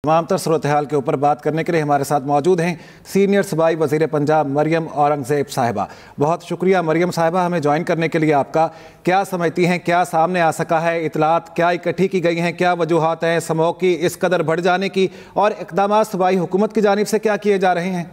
तमाम तर सूरत हाल के ऊपर बात करने के लिए हमारे साथ मौजूद हैं सीनियर सूबाई वज़ीर पंजाब मरियम औरंगज़ेब साहिबा। बहुत शुक्रिया मरियम साहिबा हमें ज्वाइन करने के लिए आपका। क्या समझती हैं, क्या सामने आ सका है, इतलात क्या इकट्ठी की गई हैं, क्या वजूहात हैं स्मॉग की इस कदर बढ़ जाने की, और इक़दामात सूबाई हुकूमत की जानिब से क्या किए जा रहे हैं?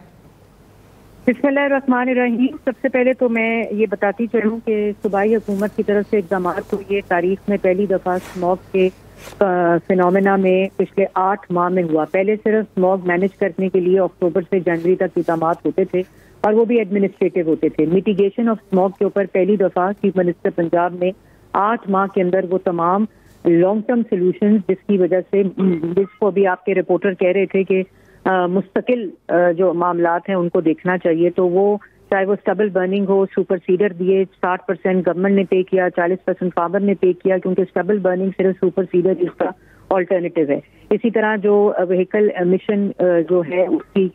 बिस्मिल्लाहिर्रहमानिर्रहीम। सबसे पहले तो मैं ये बताती चलूँ कि सूबाई हुकूमत की तरफ से इक़दामात तो ये तारीख में पहली दफ़ा स्मॉग के फिनोमेना में पिछले 8 माह में हुआ। पहले सिर्फ स्मॉग मैनेज करने के लिए अक्टूबर से जनवरी तक इक़दामात होते थे और वो भी एडमिनिस्ट्रेटिव होते थे। मिटिगेशन ऑफ स्मॉग के ऊपर पहली दफ़ा चीफ मिनिस्टर पंजाब ने 8 माह के अंदर वो तमाम लॉन्ग टर्म सोल्यूशन, जिसकी वजह से जिसको भी आपके रिपोर्टर कह रहे थे कि मुस्तकिल जो मामलात हैं उनको देखना चाहिए, तो वो चाहे वो स्टबल बर्निंग हो, सुपर सीडर दिए 60% गवर्नमेंट ने पे किया, 40% फार्मर ने पे किया, क्योंकि स्टबल बर्निंग सिर्फ सुपर सीडर इसका ऑल्टरनेटिव है। इसी तरह जो व्हीकल एमिशन जो है उसकी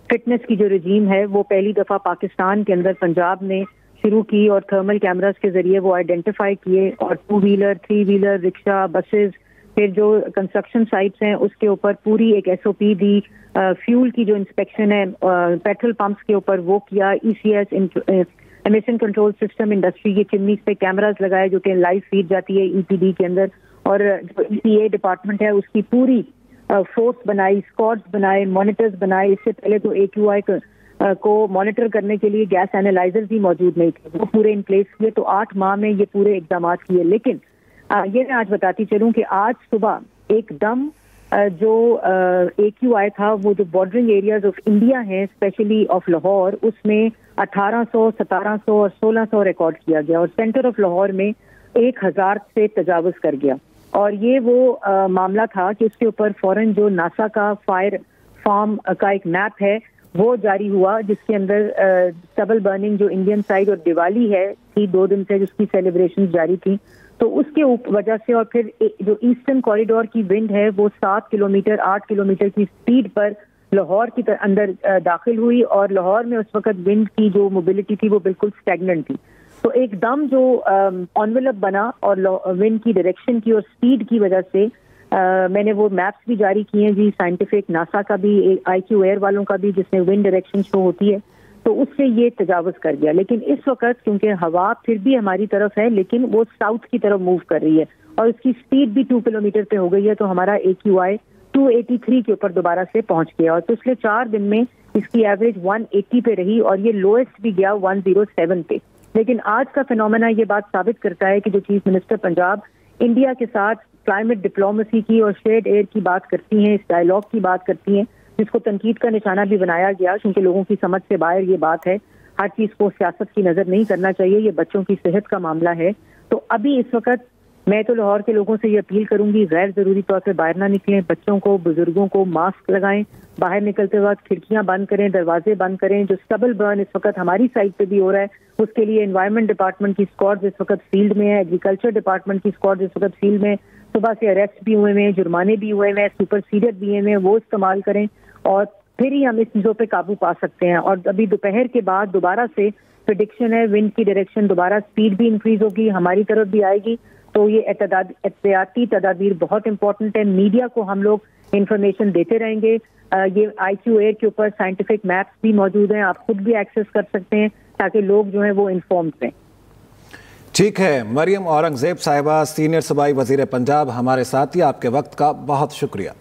फिटनेस की जो रजीम है वो पहली दफ़ा पाकिस्तान के अंदर पंजाब ने शुरू की और थर्मल कैमरास के जरिए वो आइडेंटिफाई किए, और 2 व्हीलर 3 व्हीलर रिक्शा बसेस, फिर जो कंस्ट्रक्शन साइट्स हैं उसके ऊपर पूरी एक SOP दी। फ्यूल की जो इंस्पेक्शन है पेट्रोल पंप्स के ऊपर वो किया। ECS emission control system industry की चिमनीज पे कैमरास लगाए जो कि लाइव फीड जाती है EPD के अंदर, और जो EPA डिपार्टमेंट है उसकी पूरी फोर्स बनाई, स्क्वाड्स बनाए, मॉनिटर्स बनाए। इससे पहले तो AQI को मॉनिटर करने के लिए गैस एनालाइजर्स भी मौजूद नहीं थे, वो पूरे इन प्लेस किए। तो 8 माह में ये पूरे इकदाम किए। लेकिन ये मैं आज बताती चलूं कि आज सुबह एकदम जो AQI था, वो जो बॉर्डरिंग एरियाज ऑफ इंडिया हैं स्पेशली ऑफ लाहौर, उसमें 1800, 1700 और 1600 रिकॉर्ड किया गया, और सेंटर ऑफ लाहौर में 1000 से तजावुज कर गया। और ये वो मामला था कि उसके ऊपर फौरन जो नासा का फायर फार्म का एक मैप है वो जारी हुआ, जिसके अंदर स्टबल बर्निंग जो इंडियन साइड और दिवाली है थी 2 दिन से जिसकी सेलिब्रेशन जारी थी, तो उसके वजह से, और फिर जो ईस्टर्न कॉरिडोर की विंड है वो 7 किलोमीटर 8 किलोमीटर की स्पीड पर लाहौर की अंदर दाखिल हुई, और लाहौर में उस वक्त विंड की जो मोबिलिटी थी वो बिल्कुल स्टैग्नेंट थी। तो एकदम जो एनवेलप बना और विंड की डायरेक्शन की और स्पीड की वजह से मैंने वो मैप्स भी जारी किए हैं जी, साइंटिफिक, नासा का भी, IQ एयर वालों का भी, जिसमें विंड डायरेक्शन शो होती है, तो उससे ये तजावुज कर गया। लेकिन इस वक्त क्योंकि हवा फिर भी हमारी तरफ है लेकिन वो साउथ की तरफ मूव कर रही है और उसकी स्पीड भी 2 किलोमीटर पे हो गई है, तो हमारा AQI 283 के ऊपर दोबारा से पहुंच गया, और पिछले 4 दिन में इसकी एवरेज 180 पे रही और ये लोएस्ट भी गया 107 पे। लेकिन आज का फिनोमेना ये बात साबित करता है कि जो चीफ मिनिस्टर पंजाब इंडिया के साथ क्लाइमेट डिप्लोमेसी की और शेयर्ड एयर की बात करती हैं, इस डायलॉग की बात करती हैं, जिसको तनकीद का निशाना भी बनाया गया क्योंकि लोगों की समझ से बाहर ये बात है। हर चीज को सियासत की नजर नहीं करना चाहिए, ये बच्चों की सेहत का मामला है। तो अभी इस वक्त मैं तो लाहौर के लोगों से ये अपील करूंगी, गैर जरूरी तौर पर बाहर ना निकलें, बच्चों को, बुजुर्गों को मास्क लगाएं, बाहर निकलते वक्त खिड़कियां बंद करें, दरवाजे बंद करें। जो स्टबल बर्न इस वक्त हमारी साइड पे भी हो रहा है उसके लिए एनवायरमेंट डिपार्टमेंट की स्क्वाड्स इस वक्त फील्ड में है, एग्रीकल्चर डिपार्टमेंट की स्क्वाड्स इस वक्त फील्ड में, सुबह से अरेस्ट भी हुए हैं, जुर्माने भी हुए हैं, सुपर सीडर भी हैं, वो इस्तेमाल करें और फिर ही हम इस चीजों पे काबू पा सकते हैं। और अभी दोपहर के बाद दोबारा से प्रेडिक्शन है, विंड की डायरेक्शन दोबारा, स्पीड भी इंक्रीज होगी, हमारी तरफ भी आएगी। तो ये एहतियाती तदाबीर बहुत इंपॉर्टेंट है। मीडिया को हम लोग इंफॉर्मेशन देते रहेंगे। ये IQ एयर के ऊपर साइंटिफिक मैप्स भी मौजूद हैं, आप खुद भी एक्सेस कर सकते हैं ताकि लोग जो हैं वो इन्फॉर्म्ड रहें। ठीक है, मरियम औरंगज़ेब साहिबा, सीनियर सूबाई वज़ीर पंजाब हमारे साथ ही, आपके वक्त का बहुत शुक्रिया।